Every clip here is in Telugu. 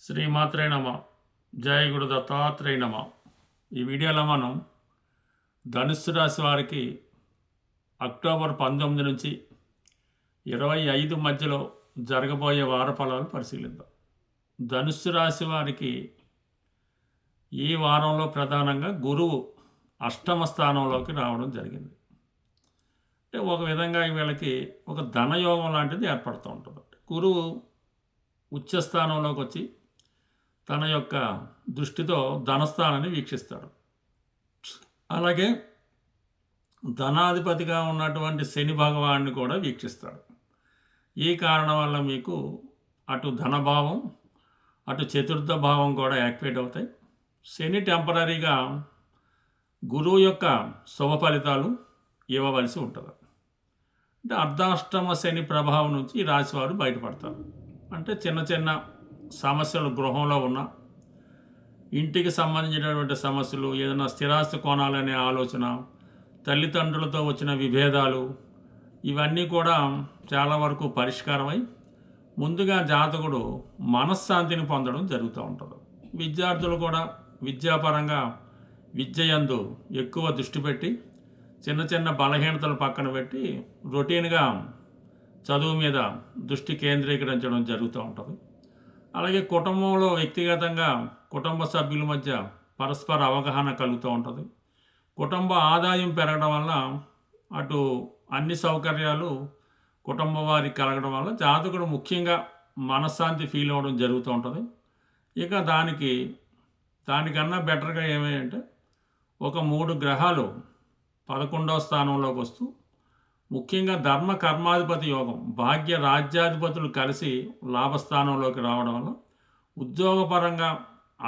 శ్రీమాత్రే నమ. జయ గురు దత్తాత్రేయ నమ. ఈ వీడియోలో మనం ధనుస్సు రాశి వారికి అక్టోబర్ 19 నుంచి 25 మధ్యలో జరగబోయే వార ఫలాలు పరిశీలిద్దాం. ధనుస్సు రాశి వారికి ఈ వారంలో ప్రధానంగా గురువు అష్టమ స్థానంలోకి రావడం జరిగింది. అంటే ఒక విధంగా వీళ్ళకి ఒక ధనయోగం లాంటిది ఏర్పడుతూ ఉంటుంది. గురువు ఉచ్చస్థానంలోకి వచ్చి తన యొక్క దృష్టితో ధనస్థానాన్ని వీక్షిస్తాడు. అలాగే ధనాధిపతిగా ఉన్నటువంటి శని భగవాన్ని కూడా వీక్షిస్తాడు. ఈ కారణం వల్ల మీకు అటు ధనభావం అటు చతుర్థ భావం కూడా యాక్టివేట్ అవుతాయి. శని టెంపరీగా గురువు యొక్క శుభ ఫలితాలు ఇవ్వవలసి ఉంటుంది. అంటే అర్ధాష్టమ శని ప్రభావం నుంచి ఈ రాశివారు బయటపడతారు. అంటే చిన్న చిన్న సమస్యలు గృహంలో ఉన్న ఇంటికి సంబంధించినటువంటి సమస్యలు, ఏదైనా స్థిరాస్తి కొనాలనే ఆలోచన, తల్లిదండ్రులతో వచ్చిన విభేదాలు, ఇవన్నీ కూడా చాలా వరకు పరిష్కారమై ముందుగా జాతకుడు మనశ్శాంతిని పొందడం జరుగుతూ ఉంటుంది. విద్యార్థులు కూడా విద్యాపరంగా విద్యయందు ఎక్కువ దృష్టి పెట్టి చిన్న చిన్న బలహీనతలు పక్కన పెట్టి రొటీన్గా చదువు మీద దృష్టి కేంద్రీకరించడం జరుగుతూ ఉంటుంది. అలాగే కుటుంబంలో వ్యక్తిగతంగా కుటుంబ సభ్యుల మధ్య పరస్పర అవగాహన కలుగుతూ ఉంటుంది. కుటుంబ ఆదాయం పెరగడం వల్ల అటు అన్ని సౌకర్యాలు కుటుంబ వారికి కలగడం వల్ల జాతకుడు ముఖ్యంగా మనశ్శాంతి ఫీల్ అవ్వడం జరుగుతూ ఉంటుంది. ఇక దానికన్నా బెటర్గా ఏమేంటే ఒక 3 గ్రహాలు 11వ స్థానంలోకి వస్తూ ముఖ్యంగా ధర్మ కర్మాధిపతి యోగం, భాగ్య రాజ్యాధిపతులు కలిసి లాభస్థానంలోకి రావడం వల్ల ఉద్యోగపరంగా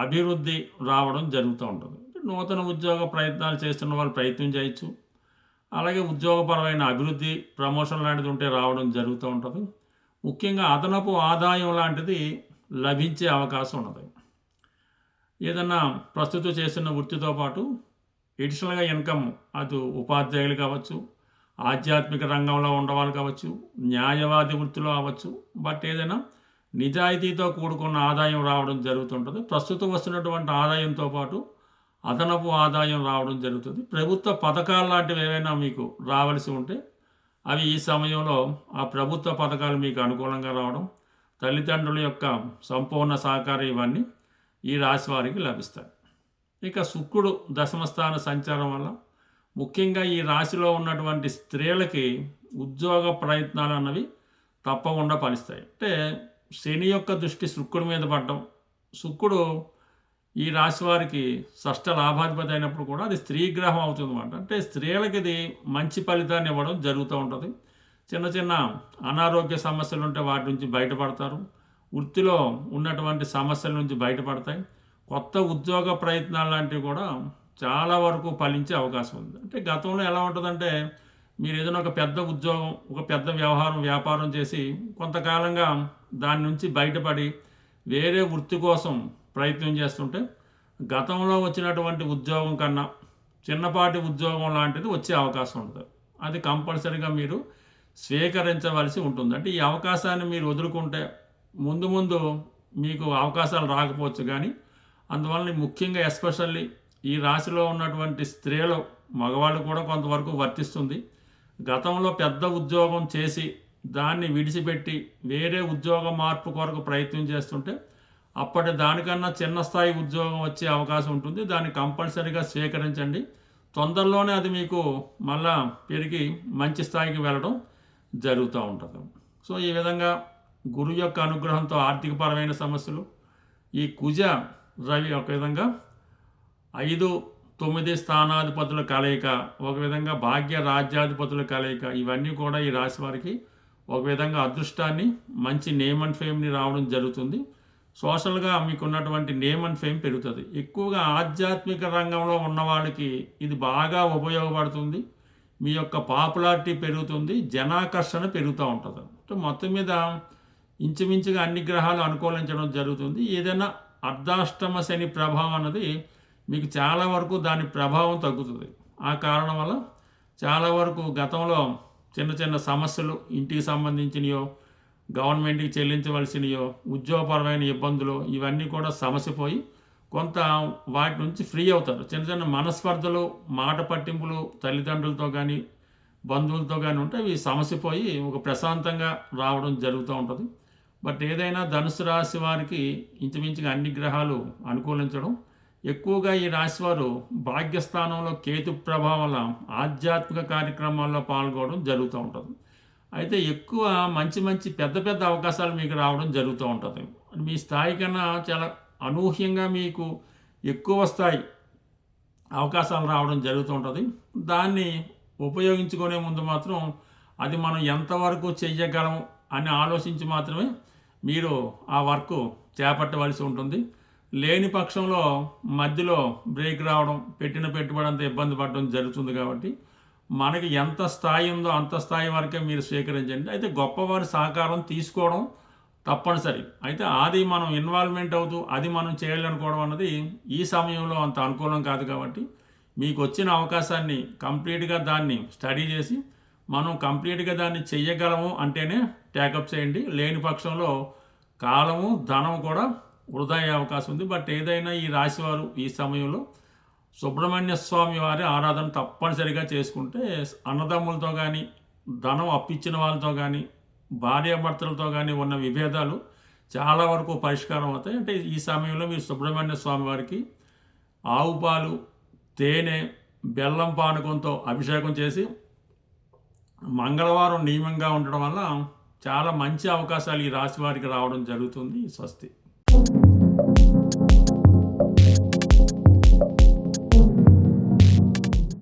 అభివృద్ధి రావడం జరుగుతూ ఉంటుంది. నూతన ఉద్యోగ ప్రయత్నాలు చేస్తున్న వాళ్ళు ప్రయత్నం చేయొచ్చు. అలాగే ఉద్యోగపరమైన అభివృద్ధి, ప్రమోషన్ లాంటిది ఉంటే రావడం జరుగుతూ ఉంటుంది. ముఖ్యంగా అదనపు ఆదాయం లాంటిది లభించే అవకాశం ఉన్నది. ఏదన్నా ప్రస్తుతం చేస్తున్న వృత్తితో పాటు ఎడిషనల్గా ఇన్కమ్, అది ఉపాధ్యాయులు కావచ్చు, ఆధ్యాత్మిక రంగంలో ఉండవాళ్ళు కావచ్చు, న్యాయవాది వృత్తిలో అవ్వచ్చు, బట్ ఏదైనా నిజాయితీతో కూడుకున్న ఆదాయం రావడం జరుగుతుంటుంది. ప్రస్తుతం వస్తున్నటువంటి ఆదాయంతో పాటు అదనపు ఆదాయం రావడం జరుగుతుంది. ప్రభుత్వ పథకాలు లాంటివి ఏవైనా మీకు రావాల్సి ఉంటే అవి ఈ సమయంలో ఆ ప్రభుత్వ పథకాలు మీకు అనుకూలంగా రావడం, తల్లిదండ్రుల యొక్క సంపూర్ణ సహకారం, ఇవన్నీ ఈ రాశి వారికి లభిస్తాయి. ఇక శుక్రుడు దశమస్థాన సంచారం వల్ల ముఖ్యంగా ఈ రాశిలో ఉన్నటువంటి స్త్రీలకి ఉద్యోగ ప్రయత్నాలు అన్నవి తప్పకుండా ఫలిస్తాయి. అంటే శని యొక్క దృష్టి శుక్రుడి మీద పడడం, శుక్రుడు ఈ రాశి వారికి షష్ఠ లాభాధిపతి అయినప్పుడు కూడా అది స్త్రీ గ్రహం అవుతుంది అన్నమాట. అంటే స్త్రీలకి ఇది మంచి ఫలితాన్ని ఇవ్వడం జరుగుతూ ఉంటుంది. చిన్న చిన్న అనారోగ్య సమస్యలు ఉంటే వాటి నుంచి బయటపడతారు. వృత్తిలో ఉన్నటువంటి సమస్యల నుంచి బయటపడతాయి. కొత్త ఉద్యోగ ప్రయత్నాలు లాంటివి కూడా చాలా వరకు ఫలించే అవకాశం ఉంది. అంటే గతంలో ఎలా ఉంటుందంటే మీరు ఏదైనా ఒక పెద్ద ఉద్యోగం, ఒక పెద్ద వ్యాపారం చేసి కొంతకాలంగా దాని నుంచి బయటపడి వేరే వృత్తి కోసం ప్రయత్నం చేస్తుంటే గతంలో వచ్చినటువంటి ఉద్యోగం కన్నా చిన్నపాటి ఉద్యోగం లాంటిది వచ్చే అవకాశం ఉంటుంది. అది కంపల్సరీగా మీరు స్వీకరించవలసి ఉంటుంది. అంటే ఈ అవకాశాన్ని మీరు వదులుకుంటే ముందు మీకు అవకాశాలు రాకపోవచ్చు, కానీ అందువల్ల ముఖ్యంగా ఎస్పెషల్లీ ఈ రాశిలో ఉన్నటువంటి స్త్రీలు, మగవాళ్ళు కూడా కొంతవరకు వర్తిస్తుంది. గతంలో పెద్ద ఉద్యోగం చేసి దాన్ని విడిచిపెట్టి వేరే ఉద్యోగ మార్పు కొరకు ప్రయత్నం చేస్తుంటే అప్పటి దానికన్నా చిన్న స్థాయి ఉద్యోగం వచ్చే అవకాశం ఉంటుంది. దాన్ని కంపల్సరీగా స్వీకరించండి. తొందరలోనే అది మీకు మళ్ళా పెరిగి మంచి స్థాయికి వెళ్ళడం జరుగుతూ ఉంటుంది. సో ఈ విధంగా గురువు యొక్క అనుగ్రహంతో ఆర్థికపరమైన సమస్యలు, ఈ కుజ రవి ఒక విధంగా 5, 9 స్థానాధిపతుల కలయిక, ఒక విధంగా భాగ్య రాజ్యాధిపతుల కలయిక, ఇవన్నీ కూడా ఈ రాశి వారికి ఒక విధంగా అదృష్టాన్ని, మంచి నేమ్ అండ్ ఫేమ్ని రావడం జరుగుతుంది. సోషల్గా మీకున్నటువంటి నేమ్ అండ్ ఫేమ్ పెరుగుతుంది. ఎక్కువగా ఆధ్యాత్మిక రంగంలో ఉన్న వాళ్ళకి ఇది బాగా ఉపయోగపడుతుంది. మీ యొక్క పాపులారిటీ పెరుగుతుంది, జనాకర్షణ పెరుగుతూ ఉంటుంది. అంటే మొత్తం మీద ఇంచుమించుగా అన్ని గ్రహాలు అనుకూలించడం జరుగుతుంది. ఏదైనా అర్ధాష్టమ శని ప్రభావం అన్నది మీకు చాలా వరకు దాని ప్రభావం తగ్గుతుంది. ఆ కారణం వల్ల చాలా వరకు గతంలో చిన్న చిన్న సమస్యలు ఇంటికి సంబంధించినయో గవర్నమెంట్కి చెల్లించవలసినయో, ఉద్యోగపరమైన ఇబ్బందులు ఇవన్నీ కూడా సమసిపోయి కొంత వాటి నుంచి ఫ్రీ అవుతారు. చిన్న చిన్న మనస్పర్ధలు, మాట పట్టింపులు తల్లిదండ్రులతో కానీ బంధువులతో కానీ ఉంటే అవి సమసిపోయి ఒక ప్రశాంతంగా రావడం జరుగుతూ ఉంటుంది. బట్ ఏదైనా ధనుసు రాశి వారికి ఇంచుమించుగా అన్ని గ్రహాలు అనుకూలించడం, ఎక్కువగా ఈ రాశివారు భాగ్యస్థానంలో కేతు ప్రభావం వల్ల ఆధ్యాత్మిక కార్యక్రమాల్లో పాల్గొనడం జరుగుతూ ఉంటుంది. అయితే ఎక్కువ మంచి మంచి పెద్ద పెద్ద అవకాశాలు మీకు రావడం జరుగుతూ ఉంటుంది. మీ స్థాయి కన్నా చాలా అనూహ్యంగా మీకు ఎక్కువ స్థాయి అవకాశాలు రావడం జరుగుతూ ఉంటుంది. దాన్ని ఉపయోగించుకునే ముందు మాత్రం అది మనం ఎంతవరకు చెయ్యగలం అని ఆలోచించి మాత్రమే మీరు ఆ వర్క్ చేపట్టవలసి ఉంటుంది. లేని పక్షంలో మధ్యలో బ్రేక్ రావడం, పెట్టిన పెట్టుబడి అంతా ఇబ్బంది పడడం జరుగుతుంది. కాబట్టి మనకి ఎంత స్థాయి ఉందో అంత స్థాయి వరకే మీరు స్వీకరించండి. అయితే గొప్పవారి సహకారం తీసుకోవడం తప్పనిసరి. అయితే అది మనం ఇన్వాల్వ్మెంట్ అవుతూ అది మనం చేయాలనుకోవడం అన్నది ఈ సమయంలో అంత అనుకూలం కాదు. కాబట్టి మీకు వచ్చిన అవకాశాన్ని కంప్లీట్గా దాన్ని స్టడీ చేసి మనం కంప్లీట్గా దాన్ని చెయ్యగలము అంటేనే టేకప్ చేయండి. లేని పక్షంలో కాలము, ధనం కూడా వృధా అయ్యే అవకాశం ఉంది. బట్ ఏదైనా ఈ రాశివారు ఈ సమయంలో సుబ్రహ్మణ్య స్వామి వారి ఆరాధన తప్పనిసరిగా చేసుకుంటే అన్నదమ్ములతో కానీ, ధనం అప్పిచ్చిన వాళ్ళతో కానీ, భార్యాభర్తలతో కానీ ఉన్న విభేదాలు చాలా వరకు పరిష్కారం అవుతాయి. అంటే ఈ సమయంలో మీరు సుబ్రహ్మణ్య స్వామి వారికి ఆవు పాలు, తేనె, బెల్లం పానకంతో అభిషేకం చేసి మంగళవారం నియమంగా ఉండడం వల్ల చాలా మంచి అవకాశాలు ఈ రాశి వారికి రావడం జరుగుతుంది. స్వస్తి.